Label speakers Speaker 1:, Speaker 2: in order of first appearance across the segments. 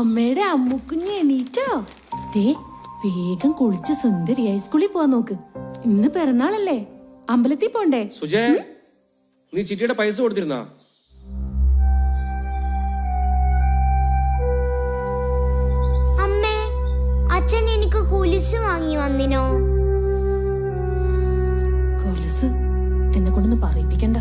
Speaker 1: അമ്മയുടെ അമ്മുക്കുഞ്ഞ് എണീറ്റോ? ദേ വേഗം കുളിച്ച് സുന്ദരിയായി സ്കൂളിൽ പോവാൻ നോക്ക്. ഇന്ന് പിറന്നാളല്ലേ, അമ്പലത്തിൽ പോണ്ടേ?
Speaker 2: സുജയ, നീ ചിട്ടിയുടെ പൈസ കൊടുത്തിരുന്നാ?
Speaker 3: അമ്മേ, അച്ഛൻ എനിക്ക് കുലിസ് വാങ്ങി വന്നിനോ?
Speaker 1: കൊലസ് എന്നെ കൊണ്ടൊന്ന് പറയിപ്പിക്കണ്ട.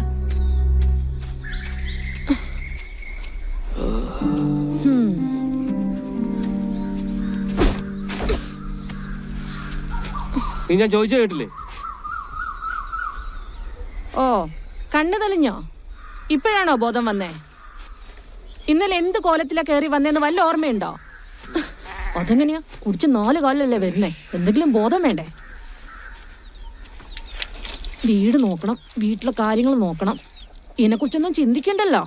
Speaker 2: നീ ഞാൻ ചോദിച്ച കേട്ടില്ലേ?
Speaker 1: ഓ, കണ്ണു തെളിഞ്ഞോ? ഇപ്പോഴാണോ ബോധം വന്നേ? ഇന്നലെ എന്ത് കോലത്തിലാ കയറി വന്നേന്ന് വല്ല ഓർമ്മയുണ്ടോ? അതെങ്ങനെയാ? കുടിച്ച് 4 കാലിലല്ലേ വരുന്നേ? എന്തെങ്കിലും ബോധം വേണ്ടേ? വീട് നോക്കണം, വീട്ടിലെ കാര്യങ്ങൾ നോക്കണം. ഇതിനെക്കുറിച്ചൊന്നും ചിന്തിക്കണ്ടല്ലോ.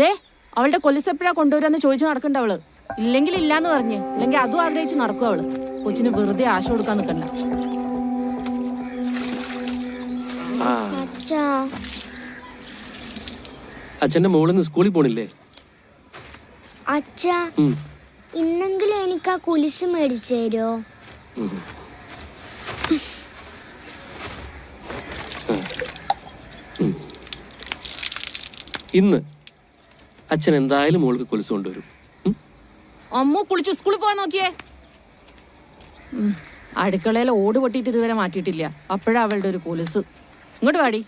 Speaker 1: ദേ, അവളുടെ കൊലുസ് എപ്പോഴാ കൊണ്ടുവരാന്ന് ചോദിച്ചു നടക്കണ്ട അവള്. ഇല്ലെങ്കിൽ ഇല്ലാന്ന് പറഞ്ഞ്, അല്ലെങ്കിൽ അതും ആഗ്രഹിച്ച് നടക്കും അവള്. കൊച്ചിന് വെറുതെ ആശ കൊടുക്കാൻ നിൽക്കണ്ട.
Speaker 2: അച്ഛന്റെ മോളിന്ന് സ്കൂളിൽ പോണില്ലേ?
Speaker 3: അച്ഛാ, ഇന്നെങ്കിലും എനിക്ക് ആ കുലിസ് മേടിച്ചു തരുമോ?
Speaker 2: ഇന്ന് അച്ഛൻ എന്തായാലും മോൾക്ക് കൊലുസ് കൊണ്ടുവരും.
Speaker 1: അമ്മ കുളിച്ചു സ്കൂളിൽ പോവാൻ നോക്കിയേ. അടുക്കളയിൽ ഓട് പൊട്ടിയിട്ട് ഇതുവരെ മാറ്റിയിട്ടില്ല. അപ്പോഴാ അവളുടെ ഒരു കൊലുസ്. ഇങ്ങോട്ട് വാടി,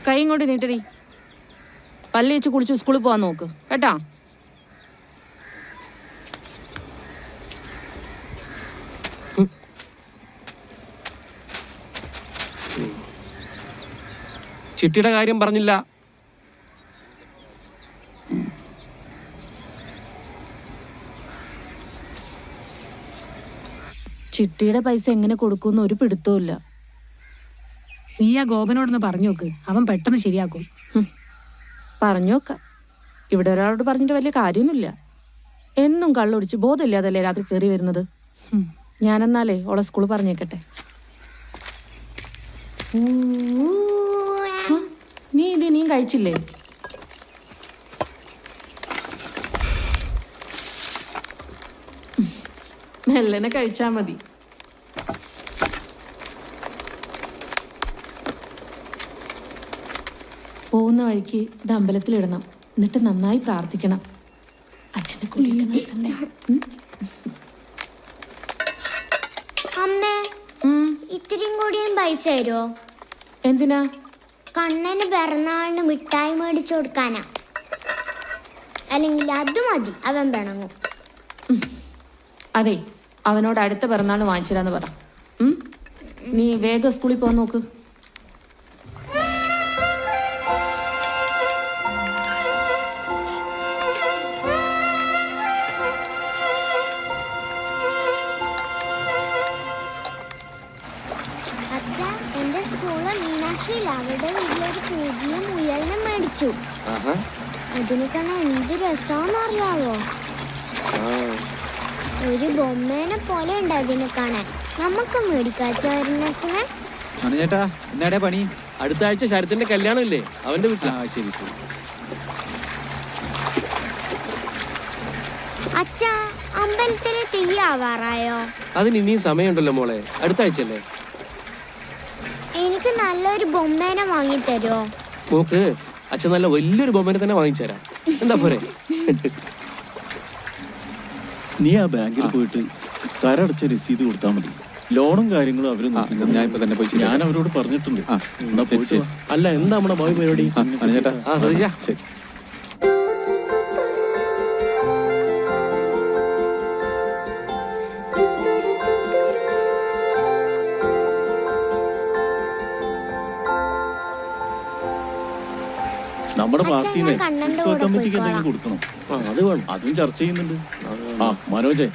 Speaker 1: കൈ ഇങ്ങോട്ട് നീട്ടടി. പല്ല് വെച്ച് കുളിച്ചു സ്കൂളിൽ പോവാൻ നോക്ക് കേട്ടാ.
Speaker 2: ചിട്ടിയുടെ കാര്യം പറഞ്ഞില്ല.
Speaker 1: ചിട്ടിയുടെ പൈസ എങ്ങനെ കൊടുക്കുമെന്ന് ഒരു പിടുത്തവും.
Speaker 4: നീ ആ ഗോപനോടൊന്ന് പറഞ്ഞു നോക്ക്, അവൻ പെട്ടെന്ന് ശരിയാക്കും.
Speaker 1: പറഞ്ഞു നോക്കാം. ഇവിടെ ഒരാളോട് പറഞ്ഞിട്ട് വലിയ കാര്യമൊന്നുമില്ല. എന്നും കള്ളൊടിച്ച് ബോധമില്ലാതല്ലേ രാത്രി കയറി വരുന്നത്. ഞാനെന്നാലേ ഓളെ സ്കൂള് പറഞ്ഞേക്കട്ടെ. നീ ഇത് ഇനിയും കഴിച്ചില്ലേ? മെല്ലനെ കഴിച്ചാ മതി. പോകുന്ന വഴിക്ക് ഇത് അമ്പലത്തിലിടണം. എന്നിട്ട് നന്നായി പ്രാർത്ഥിക്കണം. അച്ഛനെ കുളിക്കണം.
Speaker 3: അമ്മേ, ഇത്രയും കൂടിയും പൈസ തരുമോ?
Speaker 1: എന്തിനാ?
Speaker 3: കണ്ണന് പിറന്നാളിന് മിഠായി മേടിച്ചു കൊടുക്കാനാ. അല്ലെങ്കിൽ അത് മതി, അവൻ പിണങ്ങും.
Speaker 1: അതെ, അവനോട് അടുത്ത പിറന്നാൾ വാങ്ങിച്ചിരാന്ന് പറ. നീ വേഗം സ്കൂളിൽ പോകാൻ നോക്ക്.
Speaker 3: അച്ഛാ, എന്റെ സ്കൂളിൽ മീനാക്ഷിയിൽ അവരുടെ വീട്ടിലൊരു പുതിയ മുയലിനെ മേടിച്ചു. അതിന് കാണാൻ എന്ത് രസമാണെന്നറിയാവോ? ഒരു ബൊമ്മേനെ പോലെ ഉണ്ട് അതിനെ കാണാൻ. നമുക്ക് മേടിക്കാച്ചേട്ടാ.
Speaker 5: എന്നാടേ പണി?
Speaker 2: അടുത്ത ആഴ്ച ശരത്തിന്റെ കല്യാണം ഇല്ലേ, അവന്റെ വീട്ടിൽ.
Speaker 5: ശരി.
Speaker 3: അച്ഛാ, അമ്പലത്തിലെ തീയാവാറായോ?
Speaker 2: അതിന് ഇനിയും സമയമുണ്ടല്ലോ മോളെ, അടുത്ത ആഴ്ചയല്ലേ.
Speaker 3: എനിക്ക് നല്ലൊരു ബൊമ്മേനെ വാങ്ങി തരുമോ?
Speaker 2: മോക്ക് അച്ഛൻ നല്ല വലിയൊരു ബൊമ്മനെ തന്നെ വാങ്ങിച്ചു തരാം. എന്താ പോരെ?
Speaker 6: നീ ആ ബാങ്കിൽ പോയിട്ട് കരടച്ച രസീത് കൊടുത്താൽ മതി. ലോണും കാര്യങ്ങളും അവര്
Speaker 5: ഞാൻ ഇപ്പൊ തന്നെ പോയി.
Speaker 6: ഞാൻ അവരോട് പറഞ്ഞിട്ടുണ്ട്. എന്നാ പോയിട്ട്.
Speaker 2: അല്ല, എന്താ നമ്മുടെ ഭാവി പരിപാടി?
Speaker 5: ചേട്ടാ,
Speaker 2: ശരി.
Speaker 6: നമ്മുടെ പാർട്ടിനെ കമ്മിറ്റിക്ക് എന്തെങ്കിലും കൊടുക്കണം.
Speaker 2: അത് വേണം,
Speaker 6: അതും ചർച്ച ചെയ്യുന്നുണ്ട്. ആ മനോജെ,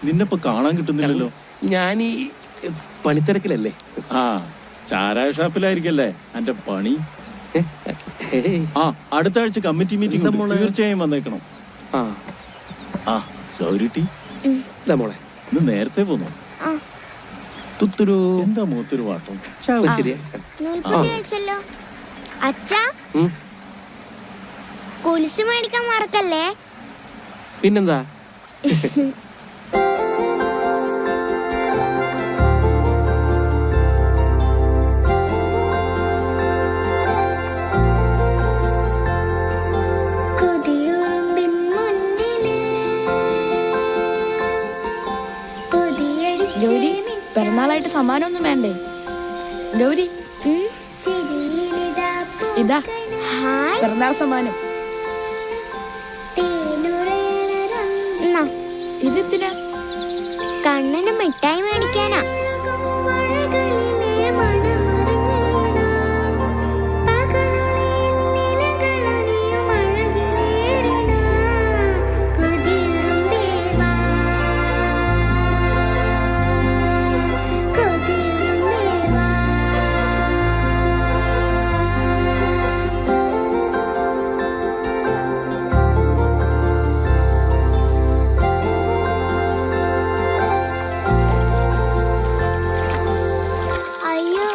Speaker 6: നിന്നെപ്പോ കാണാൻ കിട്ടുന്നില്ലല്ലോ.
Speaker 2: ഞാൻ ഈ പണിത്തിരക്കിലല്ലേ.
Speaker 6: ആ, ചാരായ ഷാപ്പിലായിരിക്കല്ലേ എന്റെ പണി. ആ, അടുത്ത ആഴ്ച കമ്മിറ്റി മീറ്റിംഗ് തീർച്ചയായും വന്നേക്കണം. ആ ഗൗരിട്ടി,
Speaker 2: മോളെ
Speaker 6: ഇന്ന് നേരത്തെ പോന്നു. എന്താ മൂത്തൊരു വാട്ടം?
Speaker 3: കൊലുസ് മേടിക്കാൻ മറക്കല്ലേ.
Speaker 2: പിന്നെന്താ?
Speaker 1: ഗൗരി, പിറന്നാളായിട്ട് സമ്മാനമൊന്നും വേണ്ടേ? ഗൗരി, ഇതാ
Speaker 3: ഹായ്.
Speaker 1: പിറന്നാൾ സമ്മാനം.
Speaker 3: എന്നാ,
Speaker 1: ഇതെന്തിനാ?
Speaker 3: കണ്ണന് മിഠായി മേടിക്കാനാ. അയ്യോ,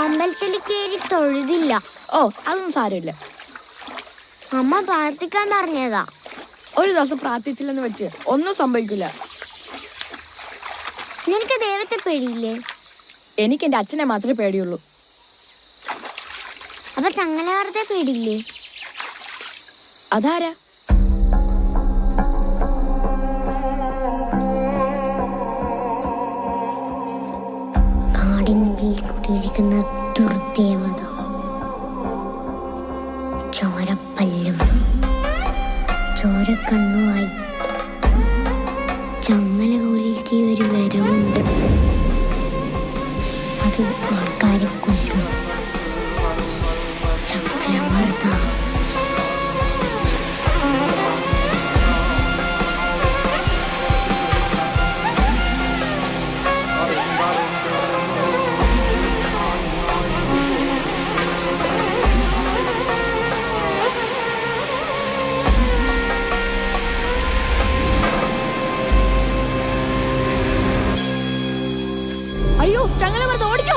Speaker 3: അമ്പലത്തിൽ കയറി തൊഴുതില്ല.
Speaker 1: ഓ, അതൊന്നും സാരമില്ല.
Speaker 3: അമ്മ പ്രാർത്ഥിക്കാൻ പറഞ്ഞതാ.
Speaker 1: ഒരു ദിവസം പ്രാർത്ഥിച്ചില്ലെന്ന് വെച്ച് ഒന്നും സംഭവിക്കില്ല.
Speaker 3: നിനക്ക് ദൈവത്തെ പേടിയില്ലേ?
Speaker 1: എനിക്ക് എന്റെ അച്ഛനെ മാത്രമേ പേടിയുള്ളൂ.
Speaker 3: അപ്പൊ ചങ്ങലകാരത്തെ പേടിയില്ലേ?
Speaker 1: അതാരാ?
Speaker 3: കാടിനുള്ളിൽ കുടിയിരിക്കുന്ന ദുർദേവത, ചോരപ്പല്ലും ചോരക്കണ്ണുമായി ചങ്ങല കോലിക്ക് ഒരു വരവുണ്ട്. അത് ആൾക്കാരെ കൊണ്ടു ചങ്ങലമർദ്ദ.
Speaker 1: അയ്യോ, ചങ്ങലമർദ്ദ, ഓടിക്കോ!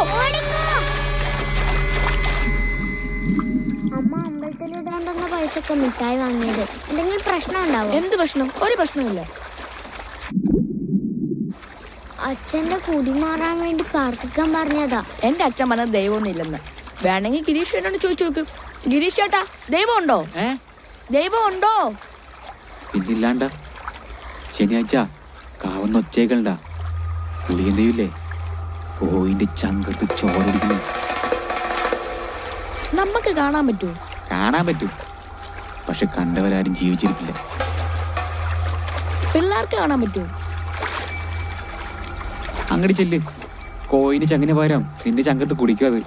Speaker 3: അമ്മ അമ്പലത്തിലിടാൻ തന്ന പൈസക്ക് മിഠായി വാങ്ങിയത്. എന്തെങ്കിലും പ്രശ്നം ഉണ്ടാവോ?
Speaker 1: എന്ത് പ്രശ്നം? ഒരു പ്രശ്നമില്ല.
Speaker 3: അച്ഛന്റെ കുടി മാറാൻ വേണ്ടി പ്രാർത്ഥിക്കാൻ പറഞ്ഞതാ.
Speaker 1: എന്റെ അച്ഛൻ പറഞ്ഞത് ദൈവമൊന്നും ഇല്ലെന്ന്. വേണമെങ്കിൽ ഗിരീഷ് എന്നോട് ചോദിച്ചു നോക്ക്. ഗിരീഷ് ചേട്ടാ, ദൈവം ഉണ്ടോ? ദൈവം ഉണ്ടോ?
Speaker 5: പിന്നില്ലാണ്ട. ശനിയാഴ്ച കാവുന്ന ഒച്ചേക്കണ്ട. പുളിയന്തയില്ലേ, കോയിന്റെ ചങ്കത്ത് ചോരടിക്കുന്നു.
Speaker 1: നമുക്ക് കാണാൻ പറ്റുമോ?
Speaker 5: കാണാൻ പറ്റും, പക്ഷെ കണ്ടവരാരും ജീവിച്ചിരിപ്പില്ല.
Speaker 1: പിള്ളേർക്ക് കാണാൻ പറ്റുമോ?
Speaker 5: അങ്ങോട്ട് ചെല്ല്. കോയിന് ചങ്ങിന് പകരം നിന്റെ ചങ്കത്ത് കുടിക്കും. അത്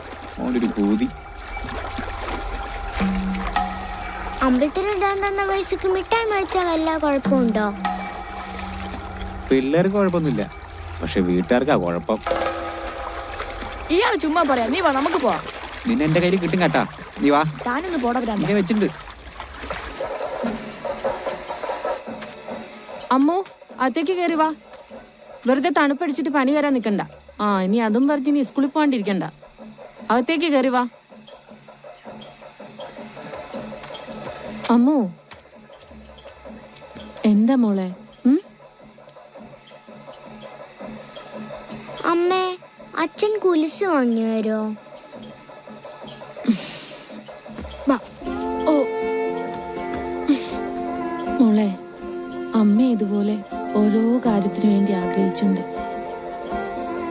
Speaker 5: ഓൻ്റെ ഒരു ഭൂതി.
Speaker 3: അമ്പലത്തിലിടാൻ തന്ന പൈസക്ക് മിഠായി മേടിച്ചാൽ വല്ല കുഴപ്പമുണ്ടോ?
Speaker 5: പിള്ളേർക്ക് കുഴപ്പമൊന്നുമില്ല, പക്ഷെ വീട്ടുകാർക്കാ കുഴപ്പം.
Speaker 1: ഇയാള് ചുമ്മാ പറയാ. നീ വാ, നമുക്ക് പോവാം.
Speaker 5: നിന്നെ എന്റെ കയ്യിൽ കിട്ടും കേട്ടാ. നീ വാ,
Speaker 1: താനൊന്ന് പോടാ വരാൻ.
Speaker 5: നിന്നെ വെച്ചിട്ടുണ്ട്.
Speaker 1: അമ്മു, അകത്തേക്ക് കയറി വാ. വെറുതെ തണുപ്പടിച്ചിട്ട് പനി വരാൻ നിൽക്കണ്ട. ഇനി അതും പറഞ്ഞ് ഇനി സ്കൂളിൽ പോകാണ്ടിരിക്കണ്ട. അകത്തേക്ക് കയറി വാ. അമ്മു, എന്താ മോളെ?
Speaker 3: അമ്മേ, അച്ഛൻ കുലിസ് വാങ്ങി വരോ?
Speaker 1: മോളെ, അമ്മ ഇതുപോലെ ഓരോ കാര്യത്തിനു വേണ്ടി ആഗ്രഹിച്ചിട്ടുണ്ട്.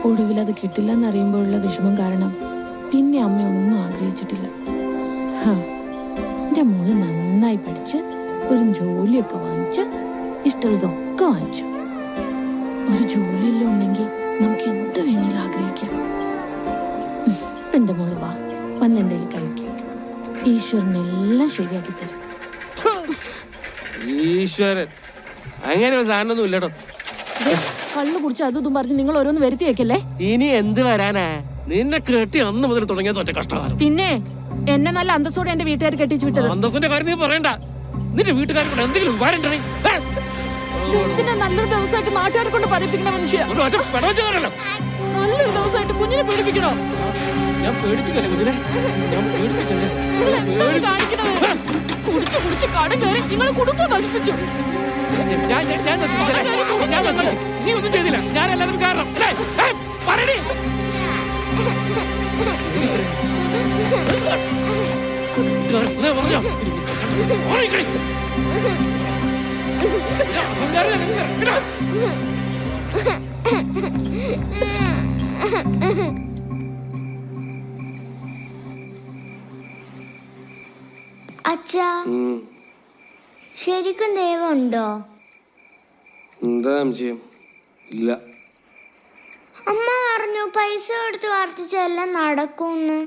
Speaker 1: ഒടുവിൽ അത് കിട്ടില്ലെന്നറിയുമ്പോഴുള്ള വിഷമം കാരണം പിന്നെ അമ്മ ഒന്നും ആഗ്രഹിച്ചിട്ടില്ല. എൻ്റെ മോള് നന്നായി പഠിച്ച് ഒരു ജോലിയൊക്കെ വാങ്ങിച്ച് ഇഷ്ടമുള്ളതൊക്കെ വാങ്ങിച്ചു. ഒരു ജോലിയെല്ലാം ഉണ്ടെങ്കിൽ നമുക്ക് എന്ത് വേണേലും ആഗ്രഹിക്കാം. എൻ്റെ മോള് വാ, വന്ന് എന്തെങ്കിലും കഴിക്കും. ഈശ്വരനെല്ലാം ശരിയാക്കി തരും.
Speaker 2: ഈശ്വരൻ, അങ്ങനെ ഒരു സാധനമൊന്നും ഇല്ലടോ.
Speaker 1: കള്ളു കുടിച്ച് അതും പറഞ്ഞ് നിങ്ങൾ ഓരോന്ന് വരുത്തി വെക്കല്ലേ.
Speaker 2: ഇനി എന്ത് വരാനാ? നിന്നെ കെട്ടി അന്ന് മുതൽ തുടങ്ങിയത് ഒറ്റ കഷ്ടകാലം.
Speaker 1: പിന്നെ എന്നെ നല്ല അന്തസ്സോടെ എന്റെ വീട്ടുകാർ കെട്ടിച്ചു വിട്ടത്.
Speaker 2: അന്തസ്സിന്റെ കാര്യം നീ പറയണ്ട. നിന്റെ വീട്ടുകാരെ കൊണ്ട് എന്തെങ്കിലും വരണ്ടേ?
Speaker 1: എന്തിനാ നല്ലൊരു ദിവസമായിട്ട് നാട്ടുകാരെ കൊണ്ട് പറയിപ്പിക്കണ മനുഷ്യ? നല്ലൊരു ദിവസമായിട്ട് കുഞ്ഞിനെ പേടിപ്പിക്കണോ?
Speaker 2: ഞാൻ പേടിപ്പിക്കല്ലേ കുഞ്ഞിനെ? ഞാൻ പേടിപ്പിച്ചല്ലേ?
Speaker 1: കാണിക്കണത് കുടിച്ച് കുടിച്ച് കട കയറി നിങ്ങൾ കുടുംബം നശിപ്പിച്ചു.
Speaker 2: ഞാൻ നശിപ്പിച്ചല്ലേ? ഞാൻ നശിപ്പിച്ചു. നീ ഒന്നും ചെയ്തില്ല. ഞാൻ എല്ലാവരും കാരണം. പറയണേ.
Speaker 3: അച്ഛാ, ശരിക്കും ദൈവമുണ്ടോ?
Speaker 2: എന്താ സംശയം? ഇല്ല.
Speaker 3: അമ്മ പറഞ്ഞു പൈസ കൊടുത്ത് പ്രാർത്ഥിച്ചെല്ലാം നടക്കുമെന്ന്.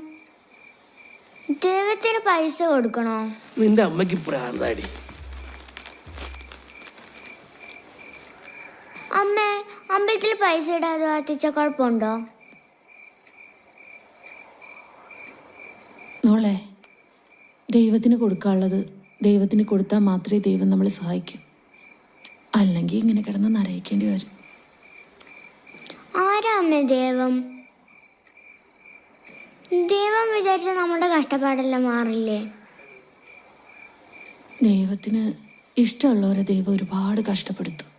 Speaker 3: ദൈവത്തിന് പൈസ കൊടുക്കണോ?
Speaker 2: നിന്റെ അമ്മയ്ക്ക് പ്രാന്താടി.
Speaker 3: അമ്മേ, അമ്പലത്തിൽ പൈസ ഇടാതെ പ്രാർത്ഥിച്ച കുഴപ്പമുണ്ടോ?
Speaker 1: മോളെ, ദൈവത്തിന് കൊടുക്കാനുള്ളത് ദൈവത്തിന് കൊടുത്താൽ മാത്രമേ ദൈവം നമ്മളെ സഹായിക്കൂ. അല്ലെങ്കിൽ ഇങ്ങനെ കിടന്ന് നരയിക്കേണ്ടി വരും.
Speaker 3: ആരാ അമ്മേ ദൈവം? ദൈവം വിചാരിച്ച നമ്മുടെ കഷ്ടപ്പാടെല്ലാം മാറില്ലേ?
Speaker 1: ദൈവത്തിന് ഇഷ്ടമുള്ളവരെ ദൈവം ഒരുപാട് കഷ്ടപ്പെടുത്തും.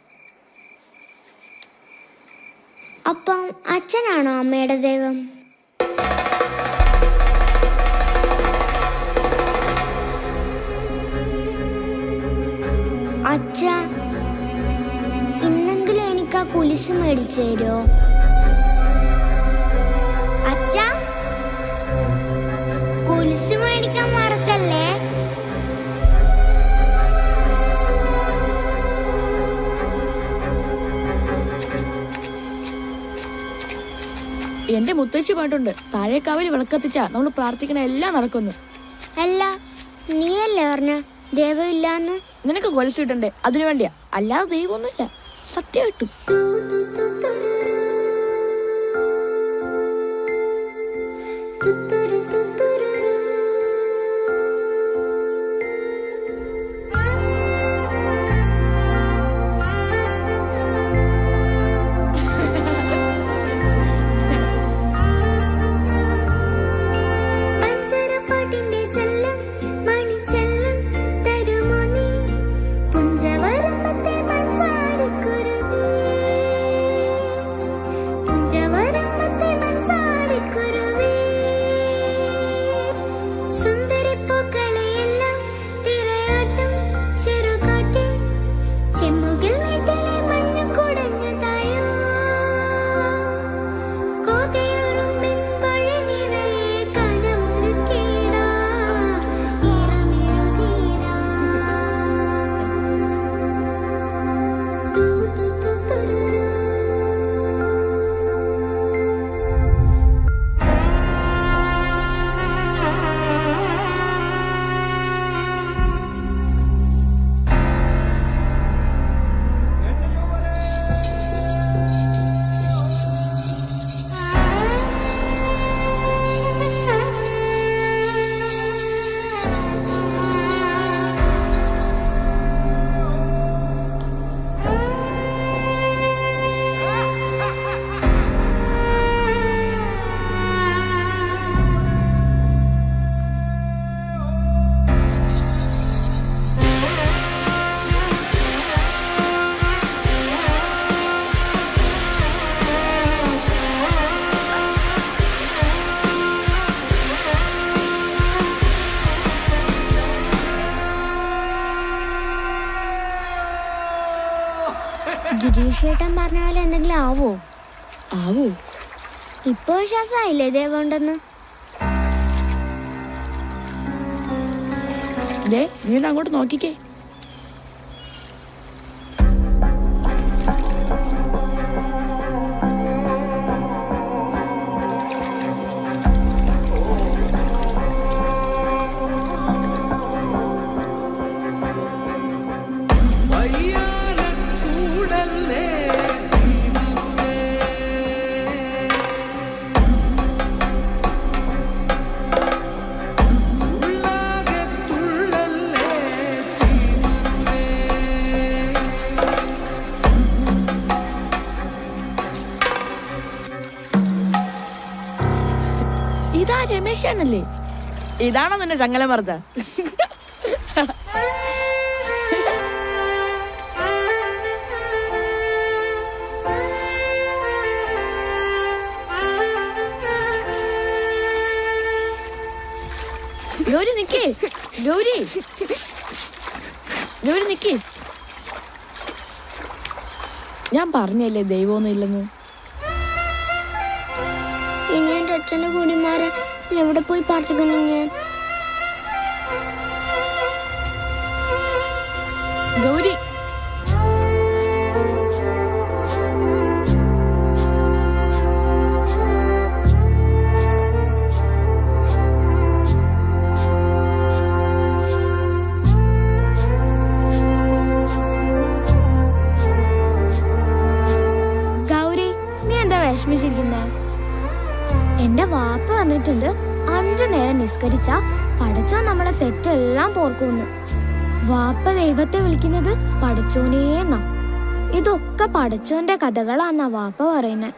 Speaker 3: അപ്പം അച്ഛനാണോ അമ്മയുടെ ദൈവം? അച്ഛ, ഇന്നെങ്കിലും എനിക്ക് ആ കുലിസ് മേടിച്ചു തരുമോ? അച്ഛ, കുലിസ് മേടിക്കാൻ മറക്കല്ലേ.
Speaker 1: എന്റെ മുത്തശ്ശി പാട്ടുണ്ട്, താഴേക്കാവിൽ വിളക്കത്തിച്ചാ നമ്മൾ പ്രാർത്ഥിക്കണ എല്ലാം നടക്കുന്നു.
Speaker 3: അല്ല, നീയല്ലേ പറഞ്ഞ ദൈവം ഇല്ലാന്ന്?
Speaker 1: നിനക്ക് കൊലസ് കിട്ടണ്ടേ, അതിനു വേണ്ടിയാ. അല്ലാതെ ദൈവമൊന്നുമില്ല, സത്യമായിട്ടും.
Speaker 3: ഗിരീഷേട്ടൻ പറഞ്ഞ പോലെ എന്തെങ്കിലും ആവോ?
Speaker 1: ആവോ?
Speaker 3: ഇപ്പൊ വിശ്വാസമായില്ലേ ദൈവം ഉണ്ടെന്ന്?
Speaker 1: നീ ഒന്ന് അങ്ങോട്ട് നോക്കിക്കേ. ഇതാ രമേശാണല്ലേ? ഇതാണോ നിന്നെ ചങ്ങല മറുത? ഗൗരി നിക്കേ, ഗൗരി ഗൗരി നിക്കേ. ഞാൻ പറഞ്ഞല്ലേ ദൈവമൊന്നും ഇല്ലെന്ന്.
Speaker 3: ഇനി എന്റെ അച്ഛന്റെ കൂടിമാരെ എവിടെ പോയി പ്രാർത്ഥിക്കണം ഞാൻ?
Speaker 1: ഗൗരി
Speaker 3: ഗൗരി, നീ എന്താ വിഷമിച്ചിരിക്കുന്നേ? എന്റെ വാപ്പ പറഞ്ഞിട്ടുണ്ട് 5 നേരം നിസ്കരിച്ച പടച്ചോൻ നമ്മളെ തെറ്റെല്ലാം പോർക്കുമെന്ന്. വാപ്പ ദൈവത്തെ വിളിക്കുന്നത് പടച്ചോനേന്നാ. ഇതൊക്കെ പടച്ചോന്റെ കഥകളാന്നാ വാപ്പ പറയുന്നേ.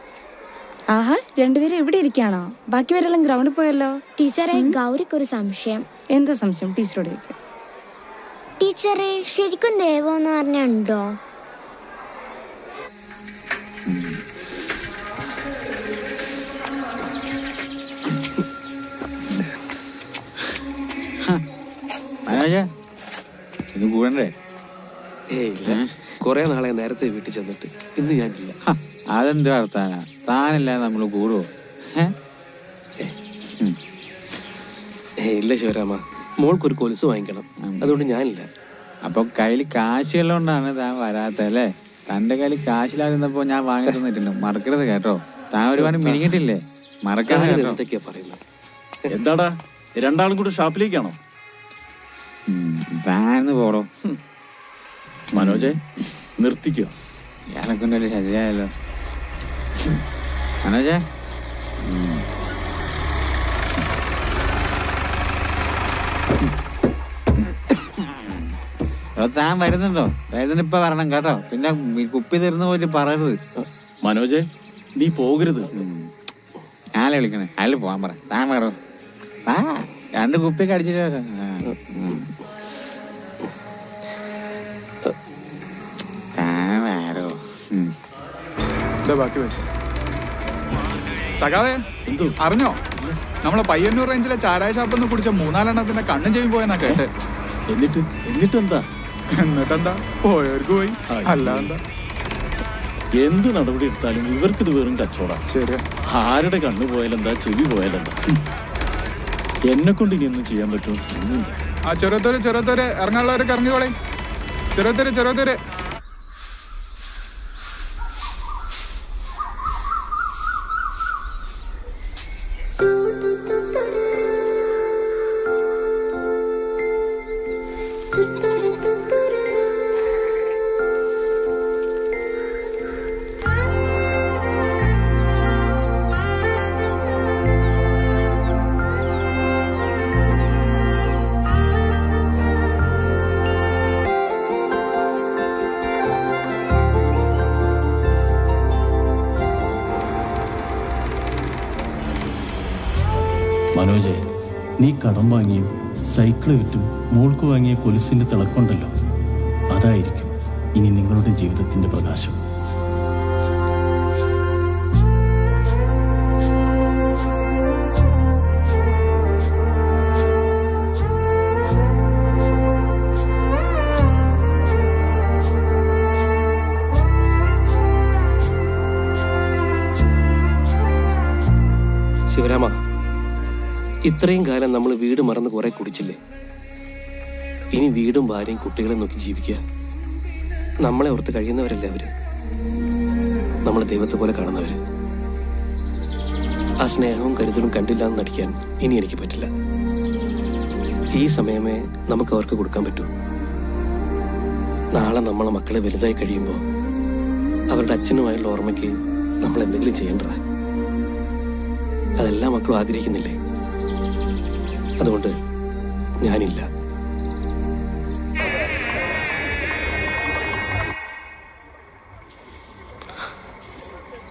Speaker 7: ആഹാ, രണ്ടുപേരും ഇവിടെ ഇരിക്കാണോ? ബാക്കിവരെല്ലാം ഗ്രൗണ്ടിൽ പോയല്ലോ.
Speaker 3: ടീച്ചറെ, ഗൗരിക്കൊരു സംശയം.
Speaker 7: എന്താ സംശയം? ടീച്ചറോട് ചോദിക്കാം.
Speaker 3: ടീച്ചറെ, ശരിക്കും ദൈവം എന്ന് പറഞ്ഞുണ്ടോ?
Speaker 5: മനോജ ഇത് കൂടണ്ടേ?
Speaker 2: ഇല്ല, കുറെ നാളെ നേരത്തെ വീട്ടിൽ ചെന്നിട്ട് ഇന്ന് ഞാനില്ല.
Speaker 5: അതെന്ത് വർത്താനാ? താനല്ല നമ്മൾ കൂടുവോ?
Speaker 2: ഇല്ല ശിവരാമ, മോൾക്കൊരു കൊലുസ് വാങ്ങിക്കണം, അതുകൊണ്ട് ഞാനില്ല.
Speaker 5: അപ്പൊ കയ്യിൽ കാശുള്ളതുകൊണ്ടാണ് താൻ വരാത്തല്ലേ? തന്റെ കയ്യിൽ കാശിലായിരുന്നപ്പോ ഞാൻ വാങ്ങി തന്നിട്ടുണ്ട്, മറക്കരുത് കേട്ടോ. താൻ ഒരുപാട് മിനിങ്ങിട്ടില്ലേ, മറക്കാതെ കേട്ടോ.
Speaker 2: എന്തൊക്കെയാ പറയുന്നത്?
Speaker 6: എന്താടാ, രണ്ടാളും കൂടെ ഷാപ്പിലേക്കാണോ?
Speaker 5: താന്ന് പോടോ.
Speaker 6: മനോജെ, നിർത്തിക്കോ.
Speaker 5: ഇയാളെ കൊണ്ടൊരു ശരിയായല്ലോ. മനോജേ, താൻ വരുന്നുണ്ടോ? വരുന്നിപ്പ വരണം കേട്ടോ. പിന്നെ കുപ്പി തീർന്നു പോയിട്ട് പറയരുത്.
Speaker 6: മനോജെ, നീ പോകരുത്.
Speaker 5: ഞാനെ വിളിക്കണേ, അയാൾ പോവാൻ പറ. താൻ വേറോ ആ 2 കുപ്പിയൊക്കെ അടിച്ചിട്ട് താൻ വേറോ.
Speaker 8: ബാക്കി പൈസ സഖാവേ
Speaker 6: എന്തോ
Speaker 8: അറിഞ്ഞോ? നമ്മളെ പയ്യന്നൂർ റേഞ്ചിലെ ചാരായ ഷാപ്പിൽ നിന്ന് കുടിച്ച 3-4 കണ്ണും ചെയ്യും പോയെന്നാ കേട്ടെ.
Speaker 6: എന്നിട്ടെന്താ?
Speaker 8: എന്നിട്ടെന്താ, പോയവർക്ക് പോയി, അല്ല എന്താ.
Speaker 6: എന്ത് നടപടി എടുത്താലും ഇവർക്കിത് വെറും കച്ചവടം.
Speaker 8: ശരി,
Speaker 6: ആരുടെ കണ്ണു പോയാലെന്താ, ചെവി പോയാലെന്താ? എന്നെ കൊണ്ട് ഇനി ഒന്നും ചെയ്യാൻ പറ്റുമോ?
Speaker 8: ആ ചെറുത്തോര് ഇറങ്ങാനുള്ളവരൊക്കെ ഇറങ്ങിക്കോളെ. ചെറുത്തോര്
Speaker 6: മനോജെ, നീ കടം വാങ്ങിയും സൈക്കിള് വിറ്റും മോൾക്ക് വാങ്ങിയ കൊലുസിന്റെ തിളക്കമുണ്ടല്ലോ, അതായിരിക്കും ഇനി നിങ്ങളുടെ ജീവിതത്തിന്റെ പ്രകാശം.
Speaker 2: ശിവരാമ, ഇത്രയും കാലം നമ്മൾ വീട് മറന്ന് കുറെ കുടിച്ചില്ലേ? ഇനി വീടും ഭാര്യയും കുട്ടികളെ നോക്കി ജീവിക്കുക. നമ്മളെ ഓർത്ത് കഴിയുന്നവരല്ലേ അവര്, നമ്മളെ ദൈവത്തെ പോലെ കാണുന്നവര്. ആ സ്നേഹവും കരുതലും കണ്ടില്ല എന്ന് നടിക്കാൻ ഇനി എനിക്ക് പറ്റില്ല. ഈ സമയമേ നമുക്ക് അവർക്ക് കൊടുക്കാൻ പറ്റൂ. നാളെ നമ്മളെ മക്കളെ വലുതായി കഴിയുമ്പോൾ അവരുടെ അച്ഛനുമായുള്ള ഓർമ്മയ്ക്ക് നമ്മൾ എന്തെങ്കിലും ചെയ്യണ്ട. അതെല്ലാ മക്കളും ആഗ്രഹിക്കുന്നില്ലേ? അതുകൊണ്ട് ഞാനില്ല.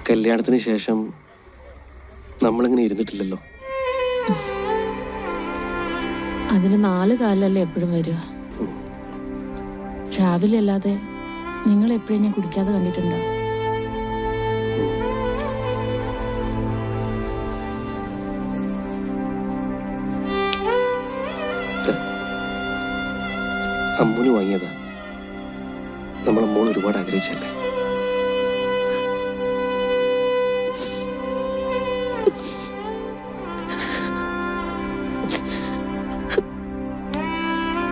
Speaker 2: കല്യാണത്തിന് ശേഷം നമ്മളിങ്ങനെ ഇരുന്നിട്ടില്ലല്ലോ.
Speaker 1: അതിന് 4 കാലല്ലേ എപ്പോഴും വരിക. രാവിലെ അല്ലാതെ നിങ്ങൾ എപ്പോഴും ഞാൻ കുടിക്കാതെ കണ്ടിട്ടുണ്ടോ?
Speaker 2: അമ്മുന് വാങ്ങിയതാ. നമ്മളെ മോൾ ഒരുപാട് ആഗ്രഹിച്ചല്ലേ.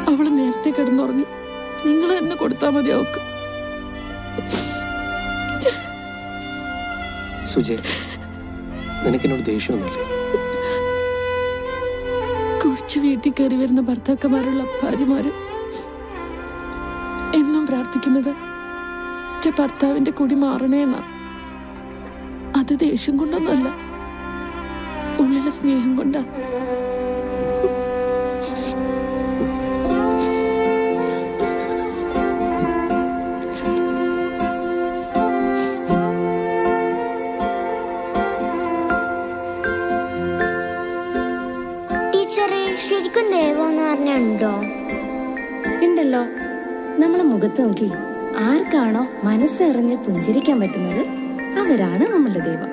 Speaker 1: അവള് നേരത്തെ കിടന്നുറങ്ങി. നിങ്ങൾ തന്നെ കൊടുത്താൽ മതി അവക്ക്.
Speaker 2: സുജയ, നിനക്കെന്നോട് ദേഷ്യമൊന്നുമില്ലേ?
Speaker 1: കുഴിച്ചു വീട്ടിൽ കയറി വരുന്ന ഭർത്താക്കന്മാരുള്ള ഭാര്യമാര് എന്നും പ്രാർത്ഥിക്കുന്നത് എന്റെ ഭർത്താവിന്റെ കുടി മാറണേന്നാ. അത് ദേഷ്യം കൊണ്ടൊന്നുമല്ല, ഉള്ളിലെ സ്നേഹം കൊണ്ടാ.
Speaker 3: ടീച്ചറെ, ശരിക്കും ദൈവം എന്ന് പറഞ്ഞുണ്ടോ?
Speaker 7: ഉണ്ടല്ലോ. നമ്മളെ മുഖത്ത് നോക്കി ആർക്കാണോ മനസ്സറിഞ്ഞ് പുഞ്ചിരിക്കാൻ പറ്റുന്നത് അവരാണ് നമ്മളുടെ ദൈവം.